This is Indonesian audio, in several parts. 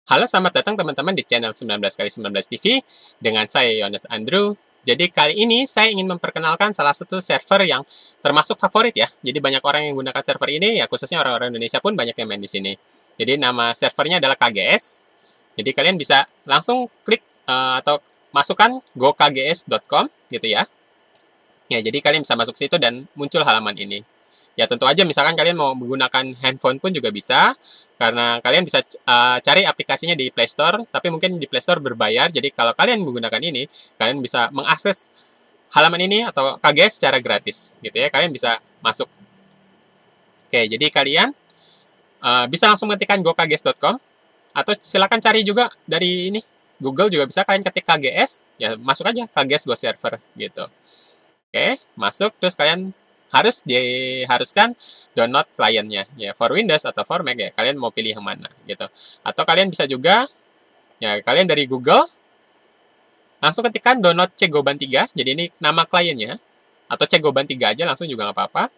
Halo, selamat datang teman-teman di channel 19x19 TV dengan saya Yones Andrew. Jadi kali ini saya ingin memperkenalkan salah satu server yang termasuk favorit ya. Jadi banyak orang yang menggunakan server ini, ya khususnya orang-orang Indonesia pun banyak yang main di sini. Jadi nama servernya adalah KGS. Jadi kalian bisa langsung klik atau masukkan gokgs.com gitu ya. Ya, jadi kalian bisa masuk situ dan muncul halaman ini. Ya, tentu aja misalkan kalian mau menggunakan handphone pun juga bisa, karena kalian bisa cari aplikasinya di Play Store, tapi mungkin di Play Store berbayar. Jadi kalau kalian menggunakan ini, kalian bisa mengakses halaman ini atau KGS secara gratis, gitu ya. Kalian bisa masuk. Oke, jadi kalian bisa langsung mengetikkan gokgs.com, atau silakan cari juga dari ini Google juga bisa, kalian ketik KGS, ya masuk aja KGS Go Server gitu. Oke, masuk, terus kalian diharuskan download kliennya ya, for Windows atau for Mac ya, kalian mau pilih yang mana gitu. Atau kalian bisa juga ya, kalian dari Google langsung ketikkan download Cegoban 3, jadi ini nama kliennya, atau Cegoban 3 aja langsung juga nggak apa-apa.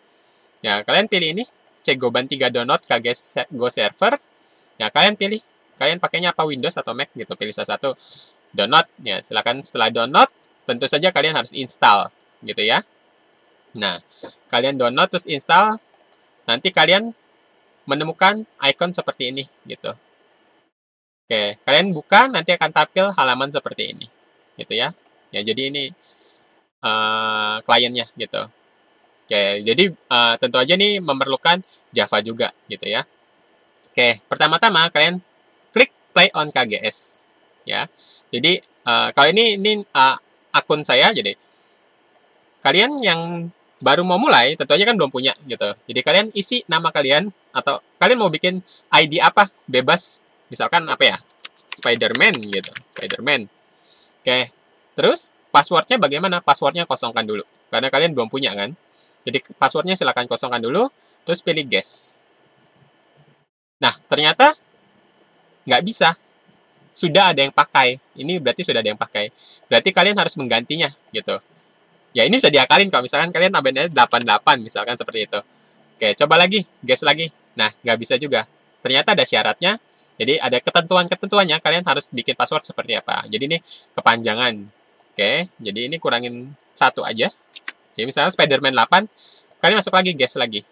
Ya, kalian pilih ini Cegoban 3 download KGS Go Server. Ya, kalian pilih kalian pakainya apa, Windows atau Mac gitu, pilih salah satu, download ya. Silakan, setelah download tentu saja kalian harus install gitu ya. Nah, kalian download terus install, nanti kalian menemukan icon seperti ini gitu. Oke, kalian buka, nanti akan tampil halaman seperti ini gitu ya. Ya, jadi ini kliennya gitu. Oke, jadi tentu aja nih memerlukan Java juga gitu ya. Oke, pertama-tama kalian klik play on KGS ya. Jadi kalau ini akun saya, jadi kalian yang baru mau mulai tentu aja kan belum punya gitu. Jadi kalian isi nama kalian, atau kalian mau bikin ID apa, bebas. Misalkan apa ya, Spider-Man gitu, Spider-Man. Oke, terus passwordnya bagaimana? Passwordnya kosongkan dulu, karena kalian belum punya kan. Jadi passwordnya silakan kosongkan dulu, terus pilih guess. Nah, ternyata nggak bisa. Sudah ada yang pakai. Ini berarti sudah ada yang pakai. Berarti kalian harus menggantinya gitu. Ya, ini bisa diakalin kalau misalkan kalian tambahin 88 misalkan seperti itu. Oke, coba lagi, guess lagi. Nah, nggak bisa juga. Ternyata ada syaratnya. Jadi ada ketentuan-ketentuannya, kalian harus bikin password seperti apa. Jadi ini kepanjangan. Oke, jadi ini kurangin satu aja. Jadi misalnya Spider-Man 8, kalian masuk lagi, guess lagi.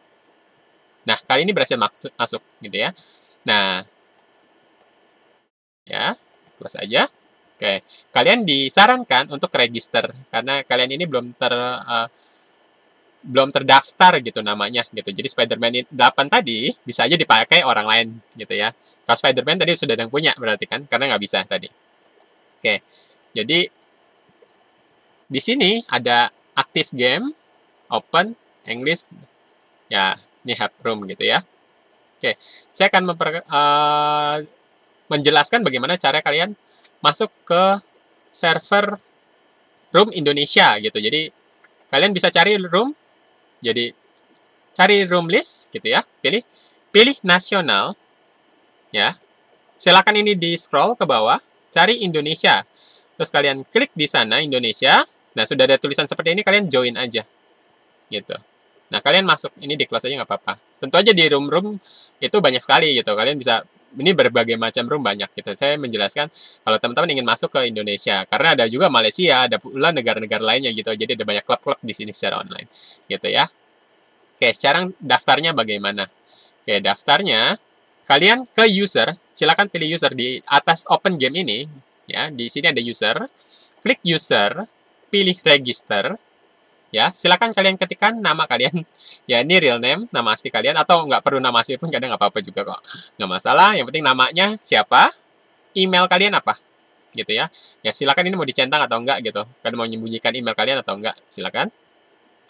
Nah, kali ini berhasil masuk gitu ya. Nah, ya, close aja. Oke, kalian disarankan untuk register karena kalian ini belum terdaftar gitu namanya gitu. Jadi Spider-Man 8 tadi bisa aja dipakai orang lain gitu ya. Kalau Spider-Man tadi sudah ada yang punya berarti kan, karena nggak bisa tadi. Oke, jadi di sini ada active game, open, English, ya ini help room gitu ya. Oke, saya akan menjelaskan bagaimana cara kalian masuk ke server room Indonesia gitu. Jadi kalian bisa cari room, jadi cari room list gitu ya, pilih nasional ya. Silakan ini di scroll ke bawah, cari Indonesia. Terus kalian klik di sana Indonesia. Nah, sudah ada tulisan seperti ini, kalian join aja gitu. Nah, kalian masuk, ini di close aja nggak apa-apa. Tentu aja di room-room itu banyak sekali gitu. Kalian bisa, ini berbagai macam room banyak gitu. Saya menjelaskan kalau teman-teman ingin masuk ke Indonesia, karena ada juga Malaysia, ada pula negara-negara lainnya gitu. Jadi ada banyak klub-klub di sini secara online gitu ya. Oke, sekarang daftarnya bagaimana? Oke, daftarnya kalian ke user, silakan pilih user di atas open game ini ya. Di sini ada user. Klik user, pilih register. Ya, silakan kalian ketikkan nama kalian. Ya, ini real name, nama asli kalian, atau nggak perlu nama asli pun kadang nggak apa-apa juga kok. Nggak masalah, yang penting namanya siapa, email kalian apa, gitu ya. Ya, silakan ini mau dicentang atau enggak gitu. Kalian mau menyembunyikan email kalian atau enggak, silakan.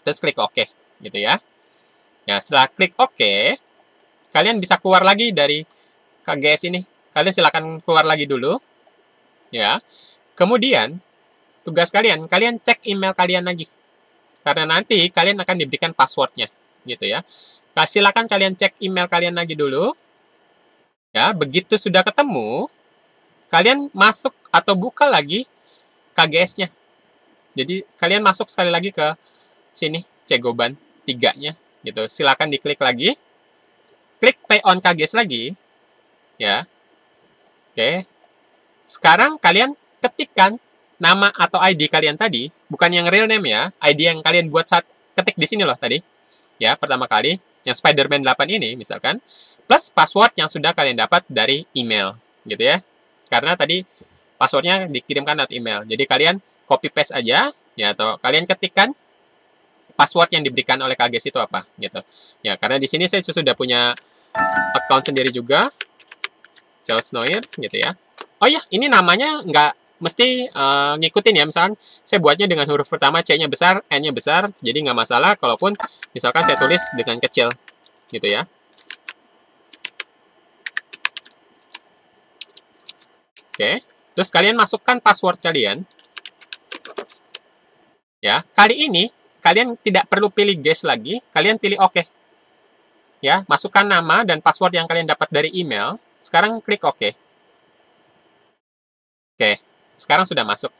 Terus klik OK, gitu ya. Ya, setelah klik OK, kalian bisa keluar lagi dari KGS ini. Kalian silakan keluar lagi dulu, ya. Kemudian, tugas kalian cek email kalian lagi. Karena nanti kalian akan diberikan passwordnya, gitu ya. Silakan kalian cek email kalian lagi dulu. Ya, begitu sudah ketemu, kalian masuk atau buka lagi KGS-nya. Jadi kalian masuk sekali lagi ke sini, Cegoban 3-nya, gitu. Silakan diklik lagi. Klik play on KGS lagi, ya. Oke. Sekarang kalian ketikkan nama atau ID kalian tadi, bukan yang real name ya, ID yang kalian buat saat ketik di sini loh tadi. Ya, pertama kali yang Spider-Man 8 ini misalkan, plus password yang sudah kalian dapat dari email, gitu ya. Karena tadi passwordnya dikirimkan lewat email. Jadi kalian copy paste aja, ya, atau kalian ketikkan password yang diberikan oleh KGS itu apa, gitu. Ya, karena di sini saya sudah punya account sendiri juga, Charles Noir, gitu ya. Oh ya, ini namanya nggak mesti ngikutin ya. Misalkan saya buatnya dengan huruf pertama, C-nya besar, N-nya besar, jadi nggak masalah kalaupun misalkan saya tulis dengan kecil, gitu ya. Oke, terus kalian masukkan password kalian. Ya, kali ini kalian tidak perlu pilih guess lagi, kalian pilih OK. Ya, masukkan nama dan password yang kalian dapat dari email. Sekarang klik OK. Oke, sekarang sudah masuk.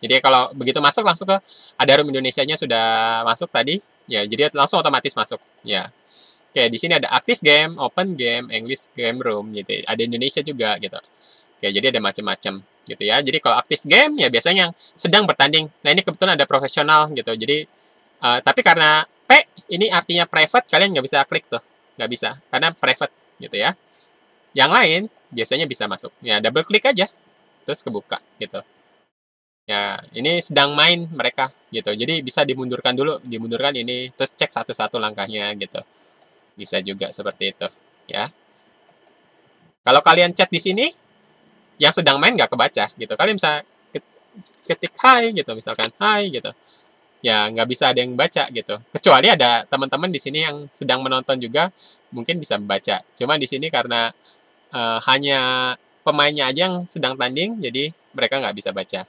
Jadi kalau begitu masuk langsung ke ada room Indonesianya sudah masuk tadi. Ya, jadi langsung otomatis masuk. Ya. Oke, di sini ada active game, open game, English game room gitu. Ada Indonesia juga gitu. Oke, jadi ada macam-macam gitu ya. Jadi kalau active game ya biasanya yang sedang bertanding. Nah, ini kebetulan ada profesional gitu. Jadi tapi karena P ini artinya private, kalian nggak bisa klik tuh. Nggak bisa, karena private gitu ya. Yang lain biasanya bisa masuk. Ya, double klik aja. Terus kebuka gitu. Ya, ini sedang main mereka gitu. Jadi bisa dimundurkan dulu, dimundurkan ini, terus cek satu-satu langkahnya gitu. Bisa juga seperti itu, ya. Kalau kalian chat di sini, yang sedang main nggak kebaca gitu. Kalian bisa ketik hai gitu, misalkan hai gitu. Ya nggak bisa ada yang baca gitu. Kecuali ada teman-teman di sini yang sedang menonton juga, mungkin bisa membaca. Cuma di sini karena hanya pemainnya aja yang sedang tanding, jadi mereka nggak bisa baca.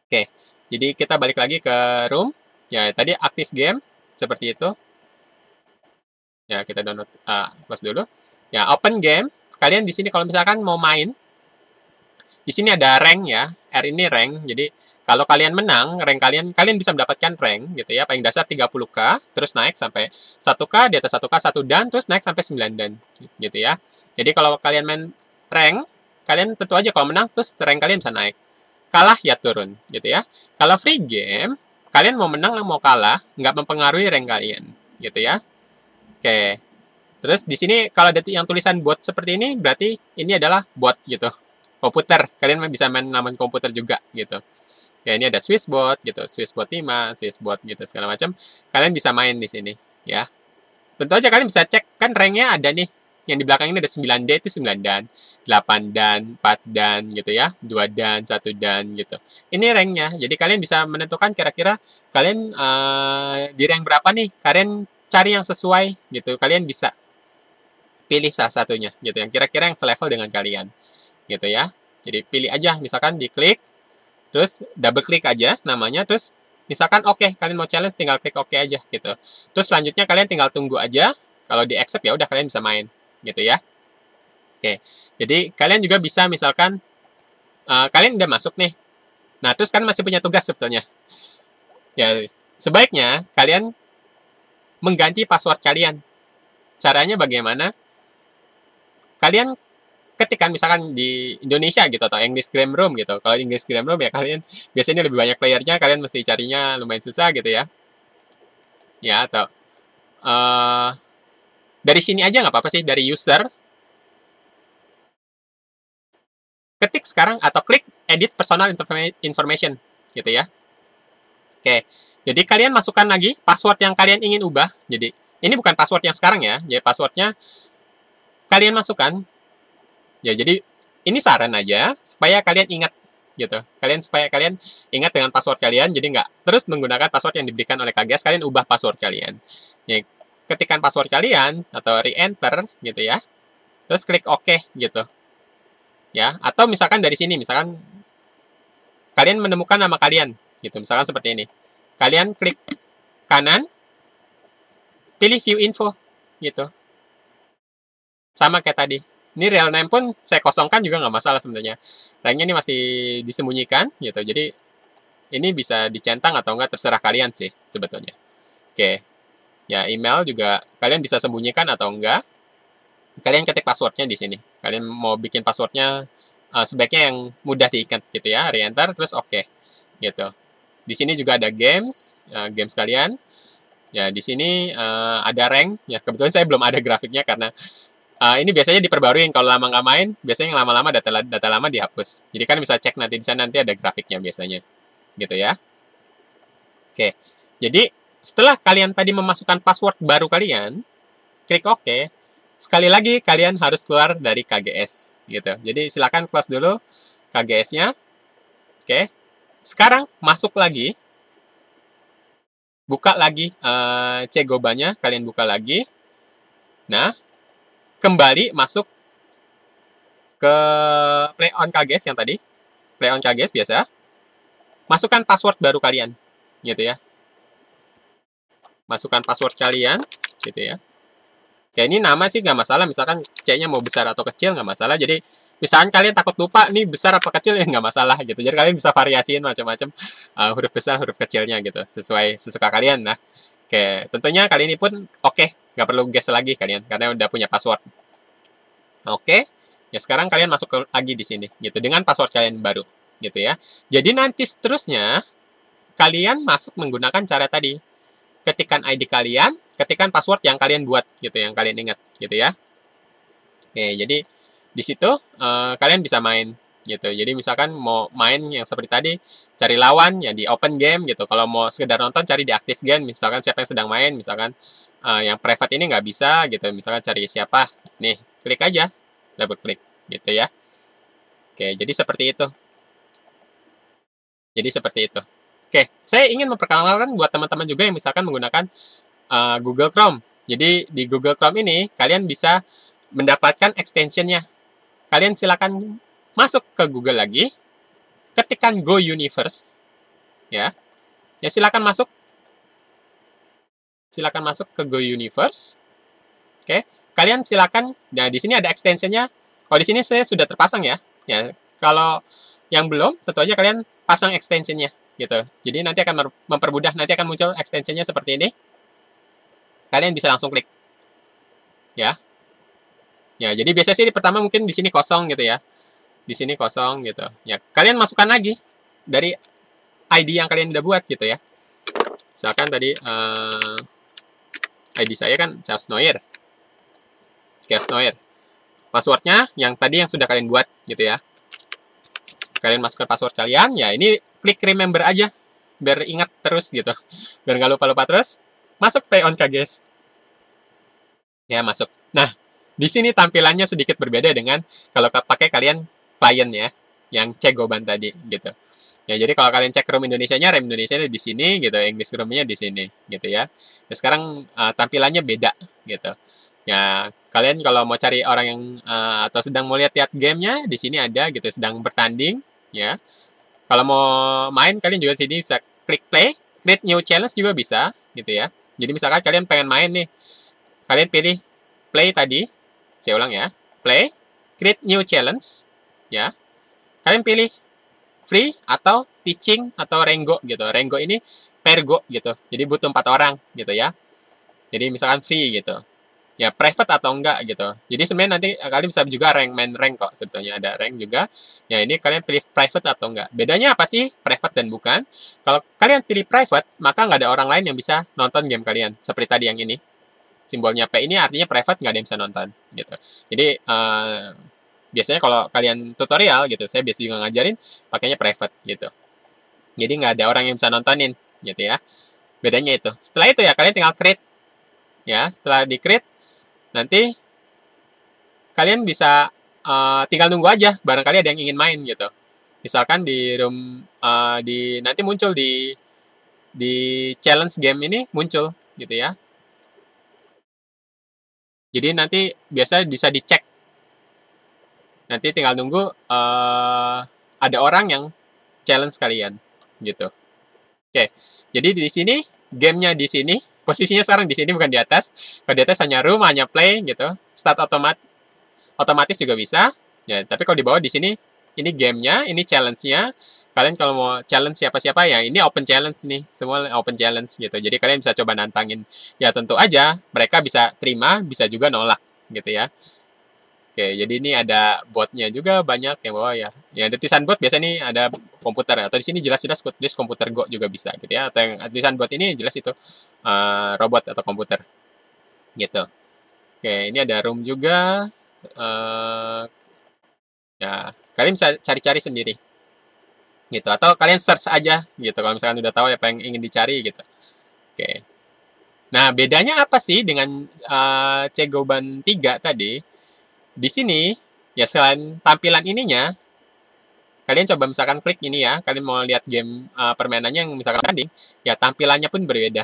Oke, jadi kita balik lagi ke room. Ya, tadi aktif game, seperti itu. Ya, kita download, close dulu. Ya, open game. Kalian di sini kalau misalkan mau main, di sini ada rank ya. R ini rank. Jadi, kalau kalian menang, rank kalian bisa mendapatkan rank gitu ya. Paling dasar 30k, terus naik sampai 1k, di atas 1k 1 dan, terus naik sampai 9 dan gitu ya. Jadi, kalau kalian main rank, kalian tentu aja kalau menang, terus rank kalian bisa naik. Kalah ya turun gitu ya. Kalau free game, kalian mau menang atau mau kalah, nggak mempengaruhi rank kalian gitu ya. Oke. Terus di sini kalau ada yang tulisan bot seperti ini, berarti ini adalah bot gitu. Komputer. Kalian bisa main nama komputer juga gitu. Ya, ini ada Swissbot gitu, Swissbot 5, Swissbot gitu segala macam. Kalian bisa main di sini ya. Tentu aja kalian bisa cek kan ranknya ada nih. Yang di belakang ini ada 9D itu 9 dan, 8 dan, 4 dan gitu ya, 2 dan, 1 dan gitu. Ini ranknya. Jadi kalian bisa menentukan kira-kira kalian di rank berapa nih. Kalian cari yang sesuai gitu. Kalian bisa pilih salah satunya gitu yang kira-kira yang selevel dengan kalian gitu ya. Jadi pilih aja misalkan diklik terus double klik aja namanya terus misalkan oke, kalian mau challenge tinggal klik oke aja gitu. Terus selanjutnya kalian tinggal tunggu aja. Kalau di accept ya udah kalian bisa main gitu ya. Oke. Jadi kalian juga bisa misalkan kalian udah masuk nih. Nah, terus kan masih punya tugas sebetulnya. Ya, sebaiknya kalian mengganti password kalian. Caranya bagaimana? Kalian ketikkan misalkan di Indonesia gitu atau English Game Room gitu. Kalau English Game Room ya kalian biasanya lebih banyak playernya, kalian mesti carinya lumayan susah gitu ya. Ya, atau dari sini aja nggak apa-apa sih, dari user. Ketik sekarang atau klik edit personal information gitu ya. Oke, jadi kalian masukkan lagi password yang kalian ingin ubah. Jadi ini bukan password yang sekarang ya, jadi passwordnya kalian masukkan. Ya, jadi ini saran aja supaya kalian ingat gitu. Supaya kalian ingat dengan password kalian, jadi nggak terus menggunakan password yang diberikan oleh KGS, kalian ubah password kalian. Ya, ketikkan password kalian atau re-enter gitu ya. Terus klik OK gitu. Ya, atau misalkan dari sini, misalkan kalian menemukan nama kalian gitu, misalkan seperti ini. Kalian klik kanan, pilih view info gitu. Sama kayak tadi. Ini real name pun saya kosongkan juga nggak masalah sebenarnya. Ranknya ini masih disembunyikan gitu. Jadi ini bisa dicentang atau enggak terserah kalian sih sebetulnya. Oke. Ya, email juga kalian bisa sembunyikan atau enggak. Kalian ketik passwordnya di sini. Kalian mau bikin passwordnya sebaiknya yang mudah diingat gitu ya. Re-enter terus oke gitu. Di sini juga ada games, games kalian. Ya, di sini ada rank. Ya, kebetulan saya belum ada grafiknya karena ini biasanya diperbaruin. Kalau lama nggak main, biasanya yang lama-lama data lama dihapus. Jadi kan bisa cek nanti di sana nanti ada grafiknya biasanya. Gitu ya. Oke. Jadi setelah kalian tadi memasukkan password baru kalian, klik OK. Sekali lagi kalian harus keluar dari KGS gitu. Jadi silakan close dulu KGS-nya. Oke. Sekarang masuk lagi. Buka lagi Cegobanya, kalian buka lagi. Nah, kembali masuk ke Play on KGS yang tadi. Play on KGS biasa. Masukkan password baru kalian, gitu ya. Masukkan password kalian, gitu ya. Kayak ini nama sih nggak masalah, misalkan C-nya mau besar atau kecil nggak masalah. Jadi misalkan kalian takut lupa nih besar apa kecil ya nggak masalah gitu. Jadi kalian bisa variasiin macam-macam huruf besar, huruf kecilnya gitu, sesuai sesuka kalian. Nah, oke, tentunya kali ini pun oke, nggak perlu guess lagi kalian karena udah punya password. Oke, ya sekarang kalian masuk lagi di sini gitu dengan password kalian baru gitu ya. Jadi nanti seterusnya kalian masuk menggunakan cara tadi. Ketikkan ID kalian, ketikkan password yang kalian buat gitu, yang kalian ingat gitu ya. Oke, jadi di situ kalian bisa main gitu. Jadi misalkan mau main yang seperti tadi, cari lawan ya di open game gitu. Kalau mau sekedar nonton cari di active game, misalkan siapa yang sedang main, misalkan yang private ini nggak bisa gitu. Misalkan cari siapa, nih klik aja, double klik gitu ya. Oke, jadi seperti itu. Jadi seperti itu. Oke, saya ingin memperkenalkan buat teman-teman juga yang misalkan menggunakan Google Chrome. Jadi di Google Chrome ini kalian bisa mendapatkan extensionnya. Kalian silakan masuk ke Google lagi, ketikkan Go Universe, ya. Ya silakan masuk ke Go Universe. Oke, kalian silakan. Nah di sini ada extensionnya. Oh di sini saya sudah terpasang ya. Ya kalau yang belum, tentu aja kalian pasang extensionnya gitu. Jadi nanti akan mempermudah, nanti akan muncul extensionnya seperti ini. Kalian bisa langsung klik. Ya. Ya, jadi biasanya sih pertama mungkin di sini kosong gitu ya. Di sini kosong gitu. Ya, kalian masukkan lagi dari ID yang kalian udah buat gitu ya. Misalkan tadi ID saya kan Chaos Noir. Chaos Noir. Passwordnya yang tadi yang sudah kalian buat gitu ya. Kalian masukkan password kalian, ya ini klik remember aja biar ingat terus gitu. Biar nggak lupa-lupa terus. Masuk Play on KGS. Ya, masuk. Nah, di sini tampilannya sedikit berbeda dengan kalau pakai kalian klien ya, yang Cegoban tadi gitu. Ya, jadi kalau kalian cek room Indonesia-nya, room Indonesia-nya di sini gitu, English room-nya di sini gitu ya. Nah, sekarang tampilannya beda gitu. Ya, kalian kalau mau cari orang yang atau sedang mau lihat-lihat gamenya, di sini ada gitu, sedang bertanding ya. Kalau mau main, kalian juga sini bisa klik play, create new challenge juga bisa gitu ya. Jadi misalkan kalian pengen main nih, kalian pilih play tadi, saya ulang ya, play, create new challenge, ya. Kalian pilih free atau teaching atau Rengo gitu. Rengo ini pergo gitu. Jadi butuh 4 orang gitu ya. Jadi misalkan free gitu. Ya private atau enggak gitu. Jadi sebenarnya nanti kalian bisa juga main rank kok sebetulnya ada rank juga. Ya ini kalian pilih private atau enggak. Bedanya apa sih private dan bukan? Kalau kalian pilih private, maka nggak ada orang lain yang bisa nonton game kalian. Seperti tadi yang ini. Simbolnya P ini artinya private, nggak ada yang bisa nonton gitu. Jadi biasanya kalau kalian tutorial gitu, saya biasa juga ngajarin pakainya private gitu. Jadi nggak ada orang yang bisa nontonin gitu ya. Bedanya itu. Setelah itu ya kalian tinggal create. Ya, setelah di create nanti kalian bisa tinggal nunggu aja barangkali ada yang ingin main gitu. Misalkan di room nanti muncul di challenge game ini muncul gitu ya. Jadi nanti biasa bisa dicek. Nanti tinggal nunggu ada orang yang challenge kalian gitu. Oke. Jadi di sini gamenya di sini, posisinya sekarang di sini bukan di atas. Kalau di atas hanya room, hanya play gitu. Start otomatis juga bisa. Ya, tapi kalau di bawah di sini ini gamenya, ini challenge-nya. Kalian kalau mau challenge siapa-siapa ya ini open challenge nih, semua open challenge gitu. Jadi kalian bisa coba nantangin. Ya tentu aja mereka bisa terima, bisa juga nolak gitu ya. Oke, jadi ini ada botnya juga banyak yang bawa ya. Ya, ada tulisan bot biasanya nih ada komputer atau di sini jelas-jelas tulis komputer Go juga bisa gitu ya. Atau yang tulisan bot ini jelas itu robot atau komputer gitu. Oke, ini ada room juga. eh ya, kalian bisa cari-cari sendiri gitu atau kalian search aja gitu kalau misalkan udah tahu apa yang ingin dicari gitu. Oke. Nah, bedanya apa sih dengan Cegoban 3 tadi? Di sini ya selain tampilan ininya, kalian coba misalkan klik ini ya, kalian mau lihat game permainannya yang misalkan tanding, ya tampilannya pun berbeda.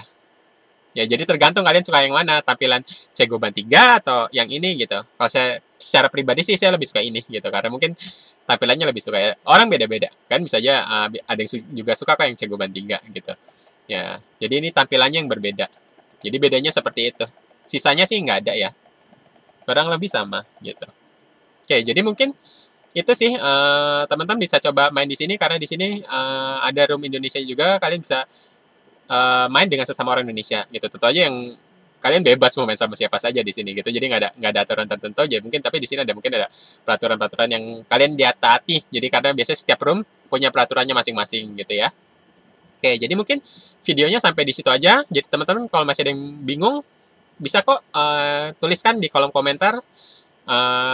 Ya, jadi tergantung kalian suka yang mana, tampilan Cegoban 3 atau yang ini gitu. Kalau saya secara pribadi sih saya lebih suka ini gitu karena mungkin tampilannya lebih suka ya. Orang beda-beda. Kan bisa aja ada yang juga suka kok yang Cegoban 3 gitu. Ya, jadi ini tampilannya yang berbeda. Jadi bedanya seperti itu. Sisanya sih nggak ada ya. Kurang lebih sama gitu. Oke, jadi mungkin itu sih teman-teman bisa coba main di sini karena di sini ada room Indonesia juga. Kalian bisa main dengan sesama orang Indonesia gitu. Tentu aja yang kalian bebas mau main sama siapa saja di sini gitu. Jadi nggak ada aturan tertentu aja. Mungkin tapi di sini ada mungkin ada peraturan-peraturan yang kalian diataati. Jadi karena biasanya setiap room punya peraturannya masing-masing gitu ya. Oke, jadi mungkin videonya sampai di situ aja. Jadi teman-teman kalau masih ada yang bingung bisa kok tuliskan di kolom komentar.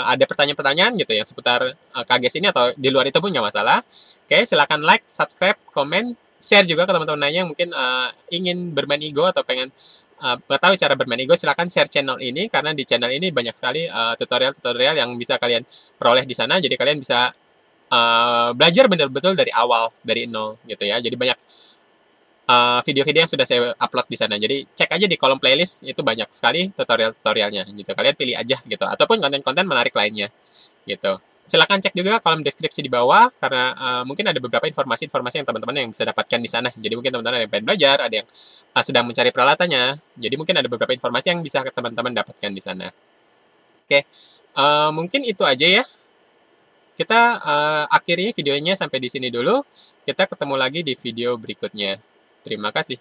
Ada pertanyaan-pertanyaan gitu ya seputar KGS ini atau di luar itu pun nggak masalah. Oke, silakan like, subscribe, komen, share juga ke teman-teman lainnya yang mungkin ingin bermain Ego atau pengen tahu cara bermain Ego, silakan share channel ini karena di channel ini banyak sekali tutorial-tutorial yang bisa kalian peroleh di sana. Jadi kalian bisa belajar benar-betul dari awal, dari nol gitu ya. Jadi banyak video-video yang sudah saya upload di sana. Jadi cek aja di kolom playlist itu banyak sekali tutorial-tutorialnya gitu. Kalian pilih aja gitu ataupun konten-konten menarik lainnya gitu. Silakan cek juga kolom deskripsi di bawah karena mungkin ada beberapa informasi-informasi yang teman-teman yang bisa dapatkan di sana. Jadi mungkin teman-teman ada yang pengen belajar, ada yang sedang mencari peralatannya. Jadi mungkin ada beberapa informasi yang bisa teman-teman dapatkan di sana. Oke, mungkin itu aja ya. Kita akhiri videonya sampai di sini dulu. Kita ketemu lagi di video berikutnya. Terima kasih.